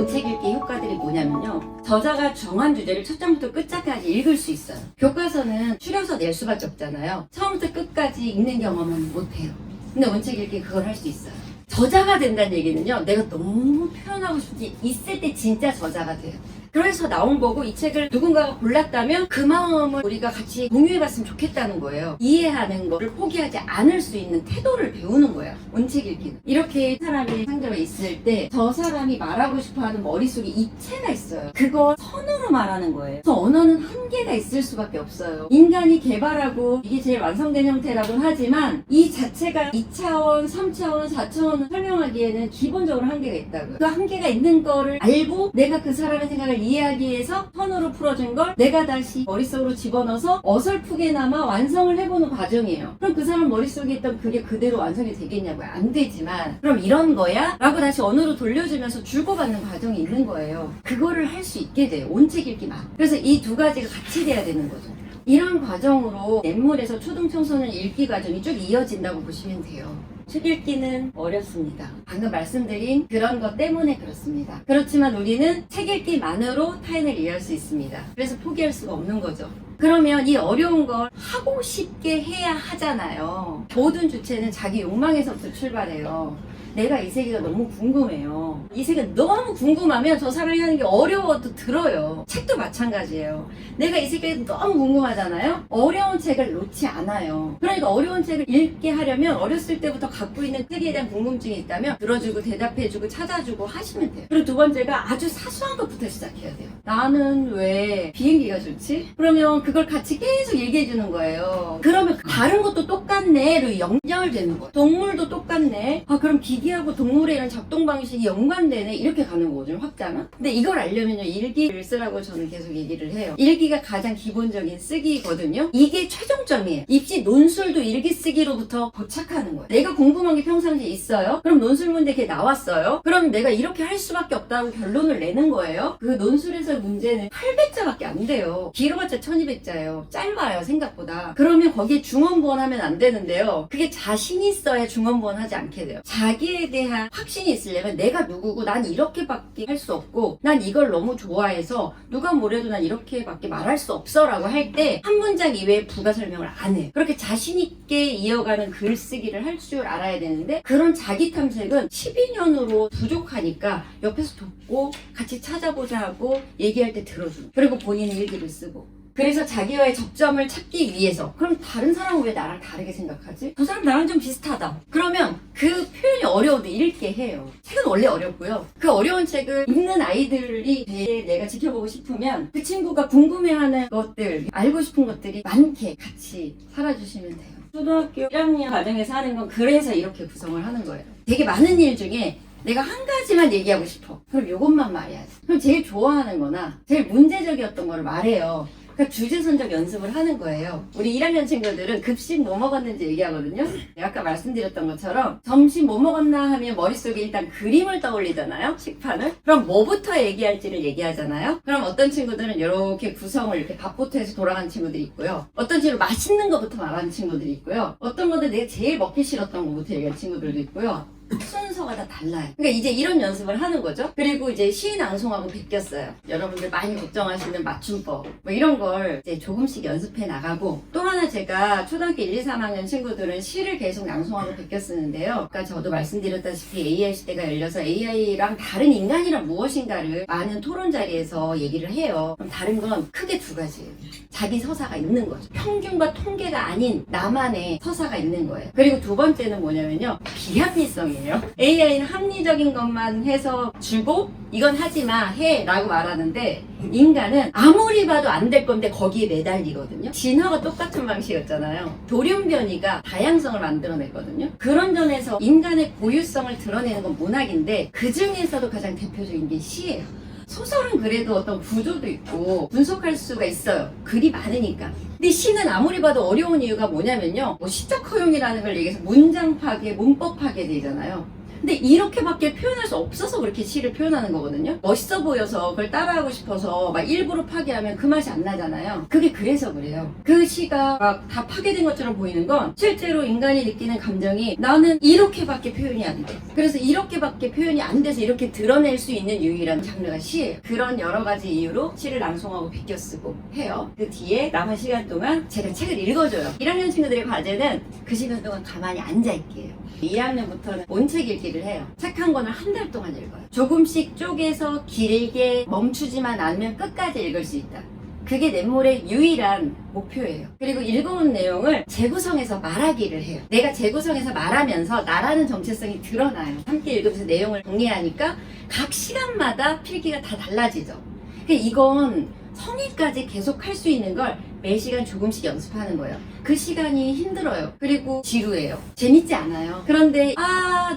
책 읽기 효과들이 뭐냐면요, 저자가 정한 주제를 첫 장부터 끝장까지 읽을 수 있어요. 교과서는 추려서 낼 수밖에 없잖아요. 처음부터 끝까지 읽는 경험은 못해요. 근데 원책 읽기 그걸 할 수 있어요. 저자가 된다는 얘기는요, 내가 너무 표현하고 싶은지 있을 때 진짜 저자가 돼요. 그래서 나온 거고, 이 책을 누군가가 골랐다면 그 마음을 우리가 같이 공유해봤으면 좋겠다는 거예요. 이해하는 거를 포기하지 않을 수 있는 태도를 배우는 거예요, 원책 읽기는. 이렇게 사람이 상대가 있을 때 저 사람이 말하고 싶어하는 머릿속에 입체가 있어요. 그걸 선으로 말하는 거예요. 그래서 언어는 한계가 있을 수밖에 없어요. 인간이 개발하고 이게 제일 완성된 형태라고는 하지만 이 자체가 2차원, 3차원, 4차원을 설명하기에는 기본적으로 한계가 있다고요. 그 한계가 있는 거를 알고 내가 그 사람의 생각을 이해하기 위해서 선으로 풀어준 걸 내가 다시 머릿속으로 집어넣어서 어설프게나마 완성을 해보는 과정이에요. 그럼 그 사람 머릿속에 있던 그게 그대로 완성이 되겠냐고요? 안 되지만, 그럼 이런 거야? 라고 다시 언어로 돌려주면서 주고받는 과정이 있는 거예요. 그거를 할 수 있게 돼요, 원책 읽기만. 그래서 이 두 가지가 같이 돼야 되는 거죠. 이런 과정으로 냇물에서 초등청소년 읽기 과정이 쭉 이어진다고 보시면 돼요. 책 읽기는 어렵습니다. 방금 말씀드린 그런 것 때문에 그렇습니다. 그렇지만 우리는 책 읽기만으로 타인을 이해할 수 있습니다. 그래서 포기할 수가 없는 거죠. 그러면 이 어려운 걸 하고 싶게 해야 하잖아요. 모든 주체는 자기 욕망에서부터 출발해요. 내가 이 세계가 너무 궁금해요. 이 세계가 너무 궁금하면 저 사람이 하는 게 어려워도 들어요. 책도 마찬가지예요. 내가 이 세계가 너무 궁금하잖아요. 어려운 책을 놓지 않아요. 그러니까 어려운 책을 읽게 하려면 어렸을 때부터 갖고 있는 책에 대한 궁금증이 있다면 들어주고 대답해주고 찾아주고 하시면 돼요. 그리고 두 번째가 아주 사소한 것부터 시작해야 돼요. 나는 왜 비행기가 좋지? 그러면 그걸 같이 계속 얘기해주는 거예요. 그러면 다른 것도 똑같네로 연결되는 거예요. 동물도 똑같네. 아, 그럼 기계하고 동물의 이런 작동 방식이 연관되네, 이렇게 가는 거거든요, 확장은. 근데 이걸 알려면요, 일기를 쓰라고 저는 계속 얘기를 해요. 일기가 가장 기본적인 쓰기거든요. 이게 최종점이에요. 입시 논술도 일기 쓰기로부터 도착하는 거예요. 내가 궁금한 게 평상시에 있어요. 그럼 논술 문제 이렇게 나왔어요. 그럼 내가 이렇게 할 수밖에 없다고 결론을 내는 거예요. 그 논술에서의 문제는 800자밖에 안 돼요. 길어봤자 1200자예요. 짧아요, 생각보다. 그러면 거기에 중원본 하면 안 되는데요. 그게 자신 있어야 중원본 하지 않게 돼요. 자기에 대한 확신이 있으려면 내가 누구고 난 이렇게밖에 할 수 없고 난 이걸 너무 좋아해서 누가 뭐래도 난 이렇게밖에 말할 수 없어 라고 할 때 한 문장 이외에 부가 설명을 안 해요. 그렇게 자신 있게 이어가는 글쓰기를 할 줄 알아야 되는데, 그런 자기 탐색은 12년으로 부족하니까 옆에서 돕고 같이 찾아보자 하고 얘기할 때 들어주고, 그리고 본인의 일기를 쓰고. 그래서 자기와의 접점을 찾기 위해서, 그럼 다른 사람은 왜 나랑 다르게 생각하지? 그 사람 나랑 좀 비슷하다. 그러면 그 표현이 어려워도 읽게 해요. 책은 원래 어렵고요. 그 어려운 책을 읽는 아이들이 내가 지켜보고 싶으면 그 친구가 궁금해하는 것들, 알고 싶은 것들이 많게 같이 살아주시면 돼요. 초등학교 1학년 과정에서 하는 건 그래서 이렇게 구성을 하는 거예요. 되게 많은 일 중에 내가 한 가지만 얘기하고 싶어. 그럼 이것만 말해야지. 그럼 제일 좋아하는 거나 제일 문제적이었던 거를 말해요. 그러니까 주제 선적 연습을 하는 거예요. 우리 1학년 친구들은 급식 뭐 먹었는지 얘기하거든요. 아까 말씀드렸던 것처럼 점심 뭐 먹었나 하면 머릿속에 일단 그림을 떠올리잖아요, 식판을. 그럼 뭐부터 얘기할지를 얘기하잖아요. 그럼 어떤 친구들은 이렇게 구성을 이렇게 밥부터 해서 돌아가는 친구들이 있고요. 어떤 친구는 맛있는 거부터 말하는 친구들이 있고요. 어떤 것들 내가 제일 먹기 싫었던 거부터 얘기하는 친구들도 있고요. 순서가 다 달라요. 그러니까 이제 이런 연습을 하는 거죠. 그리고 이제 시 낭송하고 베꼈어요. 여러분들 많이 걱정하시는 맞춤법 뭐 이런 걸 이제 조금씩 연습해 나가고, 또 하나 제가 초등학교 1, 2, 3학년 친구들은 시를 계속 낭송하고 베껴 쓰는데요. 아까 저도 말씀드렸다시피 AI 시대가 열려서 AI랑 다른 인간이란 무엇인가를 많은 토론 자리에서 얘기를 해요. 그럼 다른 건 크게 두 가지예요. 자기 서사가 있는 거죠. 평균과 통계가 아닌 나만의 서사가 있는 거예요. 그리고 두 번째는 뭐냐면요, 비합리성이에요. AI는 합리적인 것만 해서 주고 이건 하지마 해 라고 말하는데, 인간은 아무리 봐도 안 될 건데 거기에 매달리거든요. 진화가 똑같은 방식이었잖아요. 돌연변이가 다양성을 만들어냈거든요. 그런 점에서 인간의 고유성을 드러내는 건 문학인데, 그 중에서도 가장 대표적인 게 시예요. 소설은 그래도 어떤 구조도 있고 분석할 수가 있어요. 글이 많으니까. 근데 시는 아무리 봐도 어려운 이유가 뭐냐면요, 뭐 시적 허용이라는 걸 얘기해서 문장 파괴, 문법 파괴 되잖아요. 근데 이렇게밖에 표현할 수 없어서 그렇게 시를 표현하는 거거든요. 멋있어 보여서 그걸 따라하고 싶어서 막 일부러 파괴하면 그 맛이 안 나잖아요. 그게 그래서 그래요. 그 시가 막 다 파괴된 것처럼 보이는 건 실제로 인간이 느끼는 감정이 나는 이렇게밖에 표현이 안 돼. 그래서 이렇게밖에 표현이 안 돼서 이렇게 드러낼 수 있는 유일한 장르가 시예요. 그런 여러 가지 이유로 시를 낭송하고 비껴 쓰고 해요. 그 뒤에 남은 시간 동안 제가 책을 읽어줘요. 1학년 친구들의 과제는 그 시간 동안 가만히 앉아있기예요. 2학년부터는 온책 읽기를 해요. 책 한 권을 한 달 동안 읽어요. 조금씩 쪼개서 길게 멈추지만 않으면 끝까지 읽을 수 있다. 그게 넷몰의 유일한 목표예요. 그리고 읽어온 내용을 재구성해서 말하기를 해요. 내가 재구성해서 말하면서 나라는 정체성이 드러나요. 함께 읽으면서 내용을 정리하니까 각 시간마다 필기가 다 달라지죠. 이건 성인까지 계속 할 수 있는 걸 매 시간 조금씩 연습하는 거예요. 그 시간이 힘들어요. 그리고 지루해요. 재밌지 않아요. 그런데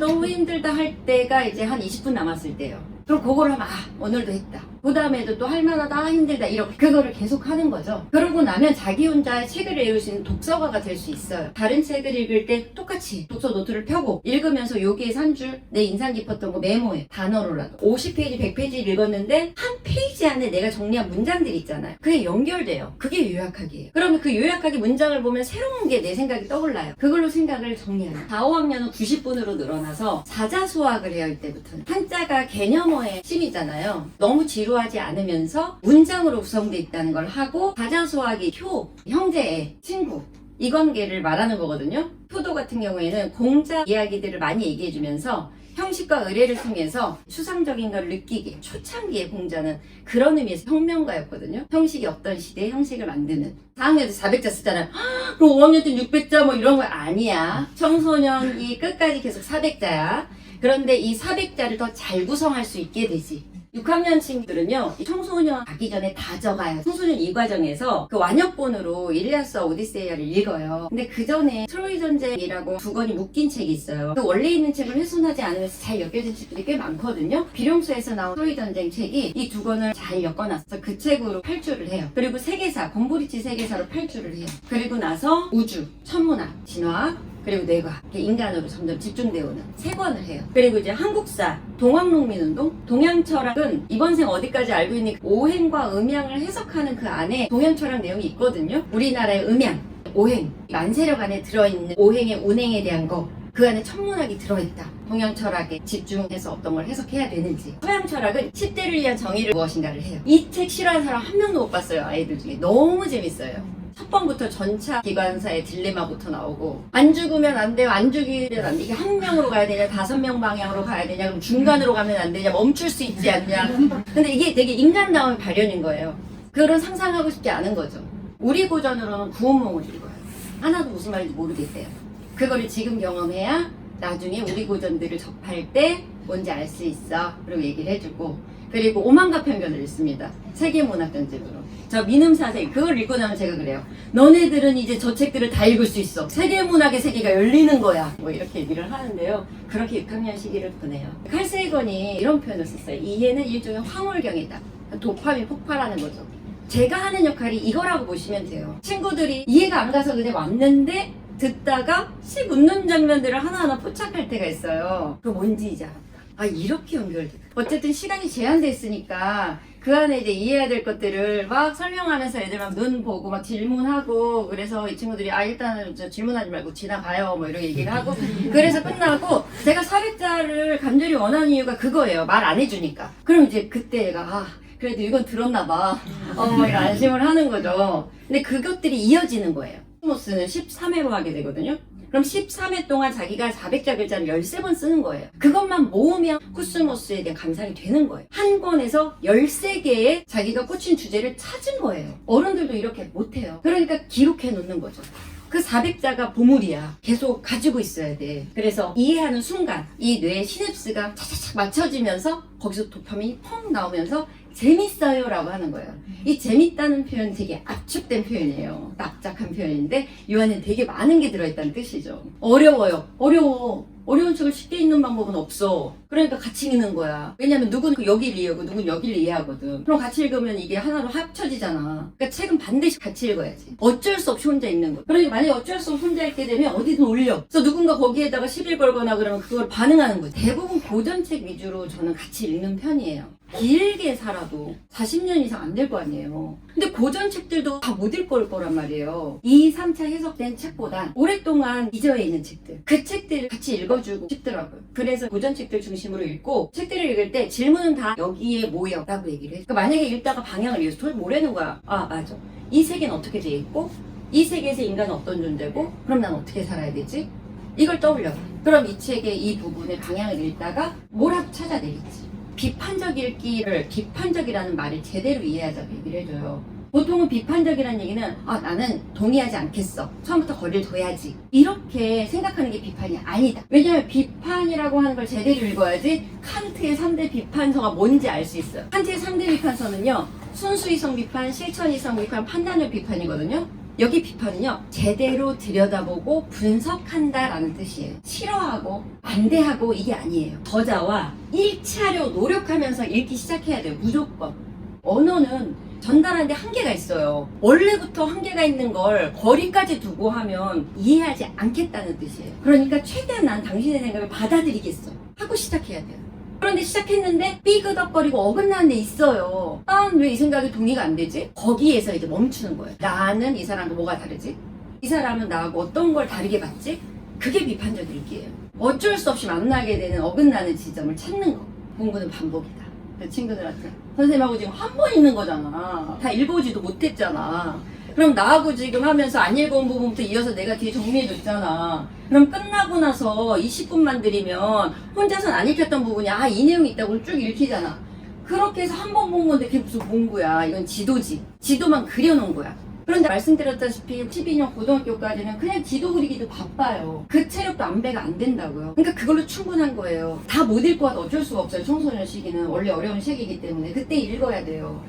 너무 힘들다 할 때가 이제 한 20분 남았을 때예요. 그럼 그걸 하면 오늘도 했다. 그 다음에도 또 할만하다, 힘들다, 이렇게 그거를 계속 하는 거죠. 그러고 나면 자기 혼자 책을 읽을 수 있는 독서가가 될 수 있어요. 다른 책을 읽을 때 똑같이 독서 노트를 펴고 읽으면서 여기에서 한 줄 내 인상 깊었던 거 메모해. 단어로라도 50페이지, 100페이지 읽었는데 한 페이지 안에 내가 정리한 문장들 있잖아요. 그게 연결돼요. 그게 요약하기예요. 그러면 그 요약하기 문장을 보면 새로운 게 내 생각이 떠올라요. 그걸로 생각을 정리하는. 4, 5학년은 90분으로 늘어나서 사자수학을 해요. 이때부터는. 한자가 개념어의 심이잖아요. 너무 지루하지 않으면서 문장으로 구성되어 있다는 걸 하고, 사자수학이 효, 형제, 친구 이 관계를 말하는 거거든요. 효도 같은 경우에는 공자 이야기들을 많이 얘기해주면서 형식과 의례를 통해서 추상적인 걸 느끼게, 초창기에 공자는 그런 의미에서 혁명가였거든요. 형식이 없던 시대에 형식을 만드는. 4학년도 400자 쓰잖아요. 그럼 5학년 때 600자 뭐 이런 거 아니야. 청소년이 끝까지 계속 400자야. 그런데 이 400자를 더 잘 구성할 수 있게 되지. 6학년 친구들은요, 이 청소년 가기 전에 다 적어요. 청소년 이 과정에서 그 완역본으로 일리아스와 오디세이아를 읽어요. 근데 그 전에 트로이 전쟁이라고 두 권이 묶인 책이 있어요. 그 원래 있는 책을 훼손하지 않으면서 잘 엮여진 책들이 꽤 많거든요. 비룡수에서 나온 트로이 전쟁 책이 이 두 권을 잘 엮어놨어. 그 책으로 8주를 해요. 그리고 세계사, 건브리지 세계사로 8주를 해요. 그리고 나서 우주, 천문학, 진화학, 그리고 뇌과학, 인간으로 점점 집중되어 오는 3권을 해요. 그리고 이제 한국사, 동학농민운동, 동양철학은 이번 생 어디까지 알고 있는 오행과 음양을 해석하는 그 안에 동양철학 내용이 있거든요. 우리나라의 음양, 오행, 만세력 안에 들어있는 오행의 운행에 대한 거, 그 안에 천문학이 들어있다. 동양철학에 집중해서 어떤 걸 해석해야 되는지. 서양철학은 10대를 위한 정의를 무엇인가를 해요. 이 책 싫어하는 사람 한 명도 못 봤어요. 아이들 중에. 너무 재밌어요. 첫 번부터 전차 기관사의 딜레마부터 나오고, 안 죽으면 안 돼요, 안 죽이면 안 돼. 이게 한 명으로 가야 되냐, 5명 방향으로 가야 되냐, 그럼 중간으로 가면 안 되냐, 멈출 수 있지 않냐. 근데 이게 되게 인간다운 발현인 거예요. 그런 상상하고 싶지 않은 거죠. 우리 고전으로는 구원몽을 읽어요. 하나도 무슨 말인지 모르겠대요. 그거를 지금 경험해야 나중에 우리 고전들을 접할 때 뭔지 알 수 있어. 그리고 얘기를 해주고, 그리고 오만과 편견을 읽습니다. 세계문학전집으로. 저 민음사생 그걸 읽고 나면 제가 그래요. 너네들은 이제 저 책들을 다 읽을 수 있어. 세계문학의 세계가 열리는 거야. 뭐 이렇게 얘기를 하는데요. 그렇게 6학년 시기를 보내요. 칼 세이건이 이런 표현을 썼어요. 이해는 일종의 황홀경이다. 도파민 폭발하는 거죠. 제가 하는 역할이 이거라고 보시면 돼요. 친구들이 이해가 안 가서 그냥 왔는데 듣다가 시 묻는 장면들을 하나하나 포착할 때가 있어요. 그거 뭔지 이제 알았다. 이렇게 연결돼. 어쨌든 시간이 제한돼 있으니까 그 안에 이제 이해해야 될 것들을 막 설명하면서 애들 막 눈 보고 막 질문하고, 그래서 이 친구들이 일단은 질문하지 말고 지나가요 뭐 이런 얘기를 하고, 그래서 끝나고 제가 400자를 간절히 원하는 이유가 그거예요. 말 안 해주니까. 그럼 이제 그때 얘가 그래도 이건 들었나 봐. 이런 안심을 하는 거죠. 근데 그것들이 이어지는 거예요. 코스모스는 13회로 하게 되거든요. 그럼 13회 동안 자기가 400자 글자를 13번 쓰는 거예요. 그것만 모으면 코스모스에 대한 감상이 되는 거예요. 한 권에서 13개의 자기가 꽂힌 주제를 찾은 거예요. 어른들도 이렇게 못해요. 그러니까 기록해 놓는 거죠. 그 400자가 보물이야. 계속 가지고 있어야 돼. 그래서 이해하는 순간 이 뇌의 시냅스가 차차차 맞춰지면서 거기서 도파민이 펑 나오면서 재밌어요 라고 하는 거예요. 이 재밌다는 표현은 되게 압축된 표현이에요. 납작한 표현인데 이 안에 되게 많은 게 들어있다는 뜻이죠. 어려워요. 어려운 책을 쉽게 읽는 방법은 없어. 그러니까 같이 읽는 거야. 왜냐면 누구는 여기를 이해하고 누구는 여기를 이해하거든. 그럼 같이 읽으면 이게 하나로 합쳐지잖아. 그러니까 책은 반드시 같이 읽어야지. 어쩔 수 없이 혼자 읽는 거. 그러니까 만약에 어쩔 수 없이 혼자 읽게 되면 어디든 올려. 그래서 누군가 거기에다가 시비 걸거나 그러면 그걸 반응하는 거지. 대부분 고전책 위주로 저는 같이 읽는 편이에요. 길게 살아도 40년 이상 안 될 거 아니에요. 근데 고전책들도 다 못 읽을 거란 말이에요. 2, 3차 해석된 책보다 오랫동안 기저에 있는 책들, 그 책들을 같이 읽어주고 싶더라고요. 그래서 고전책들 중심으로 읽고 책들을 읽을 때 질문은 다 여기에 모여 라고 얘기를 해요. 그러니까 만약에 읽다가 방향을 잃어서 도대체 뭐라는 거야. 아 맞아, 이 세계는 어떻게 돼 있고 이 세계에서 인간은 어떤 존재고 그럼 난 어떻게 살아야 되지? 이걸 떠올려. 그럼 이 책의 이 부분의 방향을 읽다가 뭐라도 찾아내겠지. 비판적 읽기를 비판적이라는 말을 제대로 이해하자고 얘기를 해줘요. 보통은 비판적이라는 얘기는 나는 동의하지 않겠어. 처음부터 거리를 둬야지. 이렇게 생각하는 게 비판이 아니다. 왜냐하면 비판이라고 하는 걸 제대로 읽어야지 칸트의 3대 비판서가 뭔지 알 수 있어요. 칸트의 3대 비판서는요. 순수이성 비판, 실천이성 비판, 판단력 비판이거든요. 여기 비판은요, 제대로 들여다보고 분석한다라는 뜻이에요. 싫어하고 반대하고 이게 아니에요. 저자와 일치하려 노력하면서 읽기 시작해야 돼요. 무조건. 언어는 전달하는데 한계가 있어요. 원래부터 한계가 있는 걸 거리까지 두고 하면 이해하지 않겠다는 뜻이에요. 그러니까 최대한 난 당신의 생각을 받아들이겠어 하고 시작해야 돼요. 그런데 시작했는데 삐그덕거리고 어긋나는 데 있어요. 난 왜 이 생각이 동의가 안 되지? 거기에서 이제 멈추는 거예요. 나는 이 사람과 뭐가 다르지? 이 사람은 나하고 어떤 걸 다르게 봤지? 그게 비판적 읽기예요. 어쩔 수 없이 만나게 되는 어긋나는 지점을 찾는 거. 공부는 반복이다. 그 친구들한테 선생님하고 지금 한 번 읽는 거잖아. 다 읽어보지도 못했잖아. 그럼 나하고 지금 하면서 안 읽어온 부분부터 이어서 내가 뒤에 정리해줬잖아. 그럼 끝나고 나서 20분만 들이면 혼자서는 안 읽혔던 부분이 이 내용이 있다고 쭉 읽히잖아. 그렇게 해서 한 번 본 건데 그게 무슨 공부야. 이건 지도지. 지도만 그려놓은 거야. 그런데 말씀드렸다시피 12년 고등학교까지는 그냥 지도 그리기도 바빠요. 그 체력도 안배가 안 된다고요. 그러니까 그걸로 충분한 거예요. 다 못 읽고 와도 어쩔 수가 없어요. 청소년 시기는 원래 어려운 시기이기 때문에 그때 읽어야 돼요.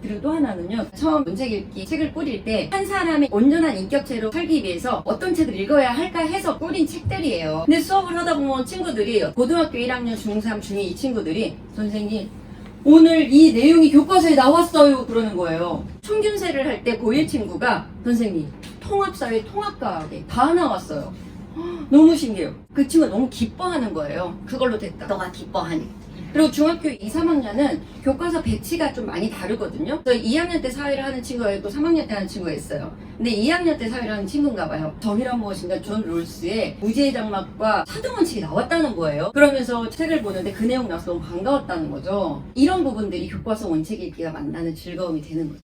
그리고 또 하나는요, 처음 문책 읽기 책을 꾸릴 때 한 사람이 온전한 인격체로 살기 위해서 어떤 책을 읽어야 할까 해서 꾸린 책들이에요. 근데 수업을 하다 보면 친구들이 고등학교 1학년, 중3, 중2 이 친구들이 선생님 오늘 이 내용이 교과서에 나왔어요 그러는 거예요. 총균세를 할 때 고1 친구가 선생님 통합사회 통합과학에 다 나왔어요. 너무 신기해요. 그 친구가 너무 기뻐하는 거예요. 그걸로 됐다. 너가 기뻐하니. 그리고 중학교 2, 3학년은 교과서 배치가 좀 많이 다르거든요. 그래서 2학년 때 사회를 하는 친구가 있고 3학년 때 하는 친구가 있어요. 근데 2학년 때 사회를 하는 친구인가 봐요. 정의란 무엇인가 존 롤스의 무지의 장막과 사등원칙이 나왔다는 거예요. 그러면서 책을 보는데 그 내용 나와서 너무 반가웠다는 거죠. 이런 부분들이 교과서 원책 읽기가 만나는 즐거움이 되는 거죠.